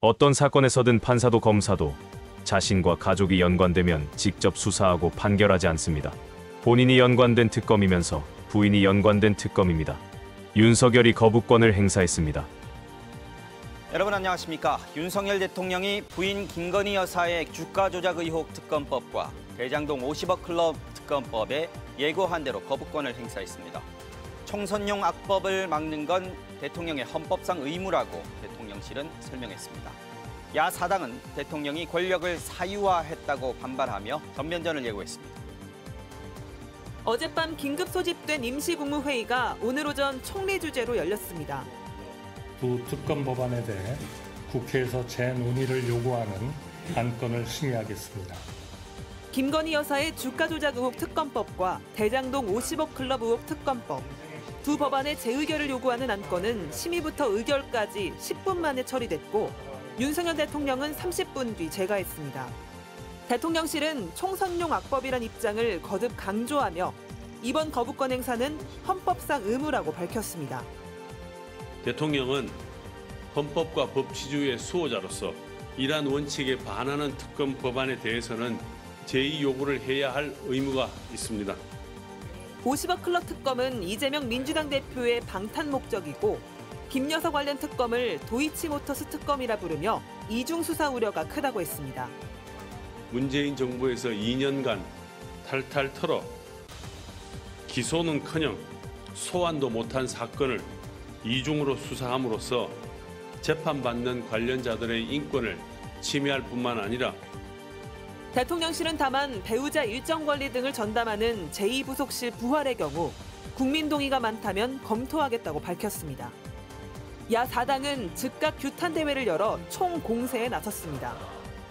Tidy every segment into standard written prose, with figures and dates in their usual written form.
어떤 사건에서든 판사도 검사도 자신과 가족이 연관되면 직접 수사하고 판결하지 않습니다. 본인이 연관된 특검이면서 부인이 연관된 특검입니다. 윤석열이 거부권을 행사했습니다. 여러분 안녕하십니까. 윤석열 대통령이 부인 김건희 여사의 주가 조작 의혹 특검법과 대장동 50억 클럽 특검법에 예고한 대로 거부권을 행사했습니다. 총선용 악법을 막는 건 대통령의 헌법상 의무라고 대통령실은 설명했습니다. 야사당은 대통령이 권력을 사유화했다고 반발하며 전면전을 예고했습니다. 어젯밤 긴급 소집된 임시국무회의가 오늘 오전 총리 주재로 열렸습니다. 두 특검 법안에 대해 국회에서 재논의를 요구하는 안건을 심의하겠습니다. 김건희 여사의 주가 조작 의혹 특검법과 대장동 50억 클럽 의혹 특검법, 두 법안의 재의결을 요구하는 안건은 심의부터 의결까지 10분 만에 처리됐고 윤석열 대통령은 30분 뒤 재가했습니다. 대통령실은 총선용 악법이란 입장을 거듭 강조하며 이번 거부권 행사는 헌법상 의무라고 밝혔습니다. 대통령은 헌법과 법치주의의 수호자로서 이러한 원칙에 반하는 특검 법안에 대해서는 제의 요구를 해야 할 의무가 있습니다. 50억 클럽 특검은 이재명 민주당 대표의 방탄 목적이고 김 여사 관련 특검을 도이치모터스 특검이라 부르며 이중 수사 우려가 크다고 했습니다. 문재인 정부에서 2년간 탈탈 털어 기소는커녕 소환도 못한 사건을 이중으로 수사함으로써 재판받는 관련자들의 인권을 침해할 뿐만 아니라 대통령실은 다만 배우자 일정 관리 등을 전담하는 제2부속실 부활의 경우 국민 동의가 많다면 검토하겠다고 밝혔습니다. 야4당은 즉각 규탄 대회를 열어 총공세에 나섰습니다.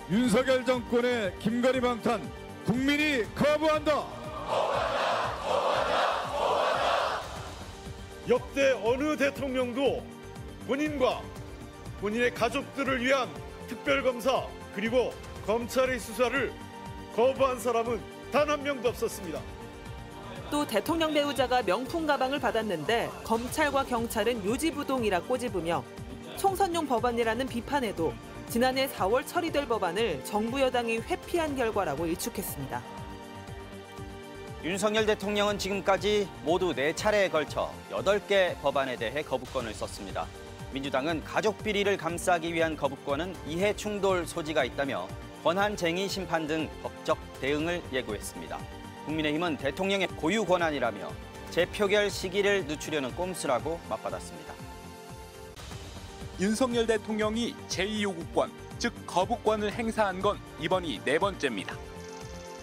윤석열 정권의 김건희 방탄 국민이 거부한다. 역대 어느 대통령도 본인과 본인의 가족들을 위한 특별검사 그리고 검찰의 수사를 거부한 사람은 단 한 명도 없었습니다. 또 대통령 배우자가 명품 가방을 받았는데 검찰과 경찰은 요지부동이라 꼬집으며 총선용 법안이라는 비판에도 지난해 4월 처리될 법안을 정부 여당이 회피한 결과라고 일축했습니다. 윤석열 대통령은 지금까지 모두 4차례에 걸쳐 8개 법안에 대해 거부권을 썼습니다. 민주당은 가족 비리를 감싸기 위한 거부권은 이해 충돌 소지가 있다며 권한쟁의 심판 등 법적 대응을 예고했습니다. 국민의힘은 대통령의 고유 권한이라며 재표결 시기를 늦추려는 꼼수라고 맞받았습니다. 윤석열 대통령이 제2요구권, 즉 거부권을 행사한 건 이번이 4번째입니다.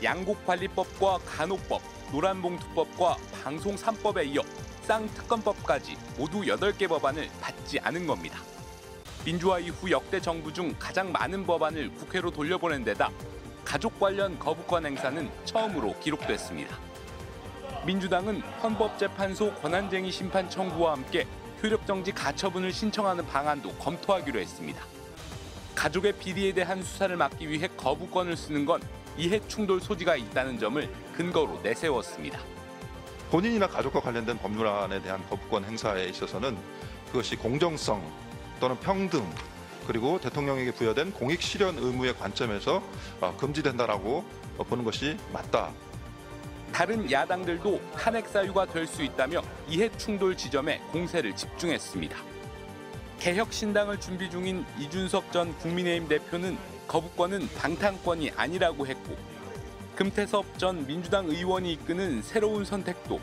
양국관리법과 간호법, 노란봉투법과 방송 3법에 이어 쌍특검법까지 모두 8개 법안을 받지 않은 겁니다. 민주화 이후 역대 정부 중 가장 많은 법안을 국회로 돌려보낸 데다 가족 관련 거부권 행사는 처음으로 기록됐습니다. 민주당은 헌법재판소 권한쟁의 심판 청구와 함께 효력정지 가처분을 신청하는 방안도 검토하기로 했습니다. 가족의 비리에 대한 수사를 막기 위해 거부권을 쓰는 건 이해충돌 소지가 있다는 점을 근거로 내세웠습니다. 본인이나 가족과 관련된 법률안에 대한 거부권 행사에 있어서는 그것이 공정성 또는 평등 그리고 대통령에게 부여된 공익 실현 의무의 관점에서 금지된다라고 보는 것이 맞다. 다른 야당들도 탄핵 사유가 될 수 있다며 이해충돌 지점에 공세를 집중했습니다. 개혁신당을 준비 중인 이준석 전 국민의힘 대표는 거부권은 방탄권이 아니라고 했고 금태섭 전 민주당 의원이 이끄는 새로운 선택도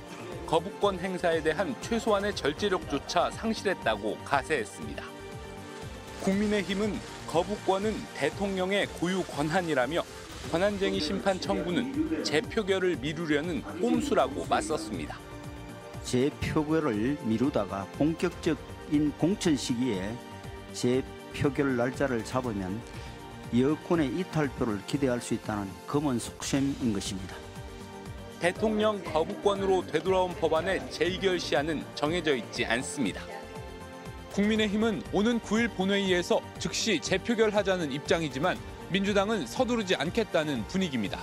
거부권 행사에 대한 최소한의 절제력조차 상실했다고 가세했습니다. 국민의힘은 거부권은 대통령의 고유 권한이라며 권한쟁의 심판 청구는 재표결을 미루려는 꼼수라고 맞섰습니다. 재표결을 미루다가 본격적인 공천 시기에 재표결 날짜를 잡으면 여권의 이탈표를 기대할 수 있다는 검은 속셈인 것입니다. 대통령 거부권으로 되돌아온 법안의 재의결 시한은 정해져 있지 않습니다. 국민의힘은 오는 9일 본회의에서 즉시 재표결하자는 입장이지만 민주당은 서두르지 않겠다는 분위기입니다.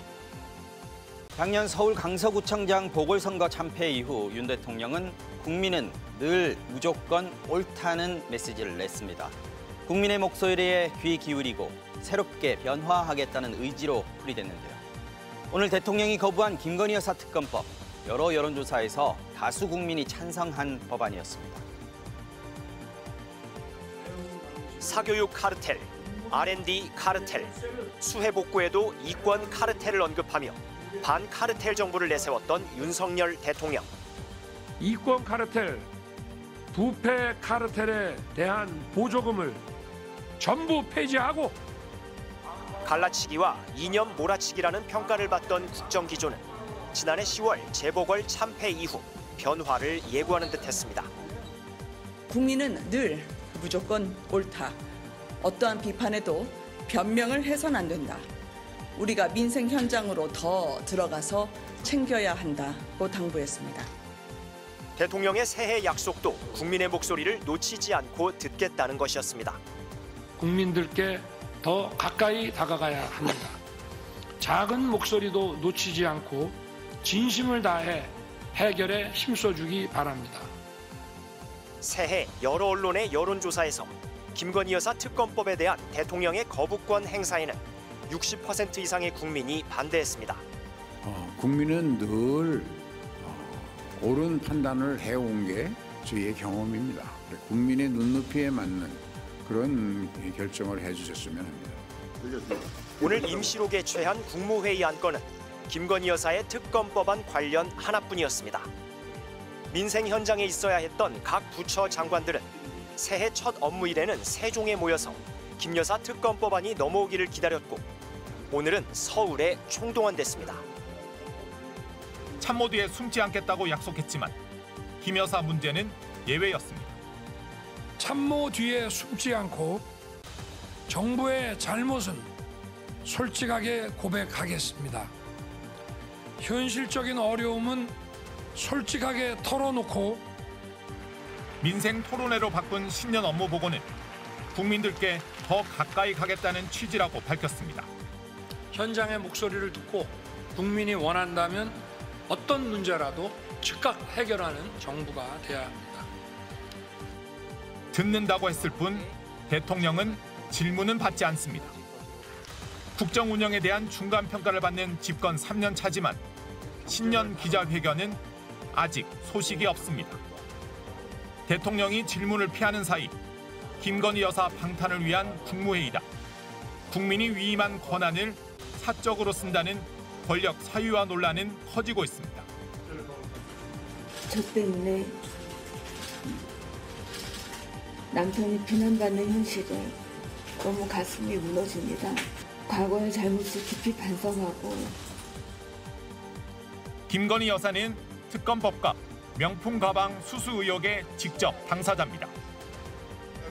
작년 서울 강서구청장 보궐선거 참패 이후 윤 대통령은 국민은 늘 무조건 옳다는 메시지를 냈습니다. 국민의 목소리에 귀 기울이고 새롭게 변화하겠다는 의지로 풀이됐는데요. 오늘 대통령이 거부한 김건희 여사 특검법, 여러 여론조사에서 다수 국민이 찬성한 법안이었습니다. 사교육 카르텔, R&D 카르텔, 수해 복구에도 이권 카르텔을 언급하며 반카르텔 정부를 내세웠던 윤석열 대통령. 이권 카르텔, 부패 카르텔에 대한 보조금을 전부 폐지하고 갈라치기와 이념 몰아치기라는 평가를 받던 국정기조는 지난해 10월 재보궐 참패 이후 변화를 예고하는 듯했습니다. 국민은 늘 무조건 옳다. 어떠한 비판에도 변명을 해서는 안 된다. 우리가 민생 현장으로 더 들어가서 챙겨야 한다고 당부했습니다. 대통령의 새해 약속도 국민의 목소리를 놓치지 않고 듣겠다는 것이었습니다. 국민들께 더 가까이 다가가야 합니다. 작은 목소리도 놓치지 않고 진심을 다해 해결에 힘써주기 바랍니다. 새해 여러 언론의 여론조사에서 김건희 여사 특검법에 대한 대통령의 거부권 행사에는 60% 이상의 국민이 반대했습니다. 국민은 늘 옳은 판단을 해온 게 저희의 경험입니다. 국민의 눈높이에 맞는 그런 결정을 해주셨으면 합니다. 오늘 임시로 개최한 국무회의 안건은 김건희 여사의 특검법안 관련 하나뿐이었습니다. 민생 현장에 있어야 했던 각 부처 장관들은 새해 첫 업무일에는 세종에 모여서 김 여사 특검법안이 넘어오기를 기다렸고 오늘은 서울에 총동원됐습니다. 참모 뒤에 숨지 않겠다고 약속했지만 김 여사 문제는 예외였습니다. 참모 뒤에 숨지 않고 정부의 잘못은 솔직하게 고백하겠습니다. 현실적인 어려움은 솔직하게 털어놓고 민생 토론회로 바꾼 신년 업무 보고는 국민들께 더 가까이 가겠다는 취지라고 밝혔습니다. 현장의 목소리를 듣고 국민이 원한다면 어떤 문제라도 즉각 해결하는 정부가 돼야 합니다. 듣는다고 했을 뿐 대통령은 질문은 받지 않습니다. 국정 운영에 대한 중간 평가를 받는 집권 3년 차지만 신년 기자회견은 아직 소식이 없습니다. 대통령이 질문을 피하는 사이 김건희 여사 방탄을 위한 국무회의다. 국민이 위임한 권한을 사적으로 쓴다는 권력 사유화 논란은 커지고 있습니다. 저 때문에 남편이 비난받는 현실에 너무 가슴이 무너집니다. 과거의 잘못을 깊이 반성하고 김건희 여사는 특검법과 명품 가방 수수 의혹의 직접 당사자입니다.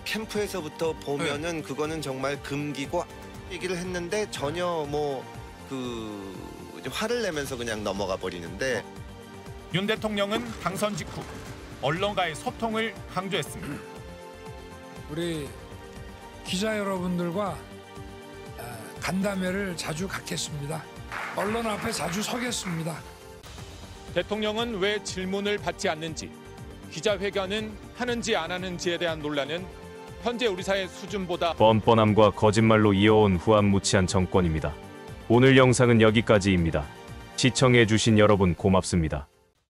캠프에서부터 보면은 그거는 정말 금기고 얘기를 했는데 전혀 화를 내면서 그냥 넘어가 버리는데 윤 대통령은 당선 직후 언론과의 소통을 강조했습니다. 우리 기자 여러분들과 간담회를 자주 갖겠습니다. 언론 앞에 자주 서겠습니다. 대통령은 왜 질문을 받지 않는지, 기자회견은 하는지 안 하는지에 대한 논란은 현재 우리 사회 수준보다 뻔뻔함과 거짓말로 이어온 후한무치한 정권입니다. 오늘 영상은 여기까지입니다. 시청해주신 여러분 고맙습니다.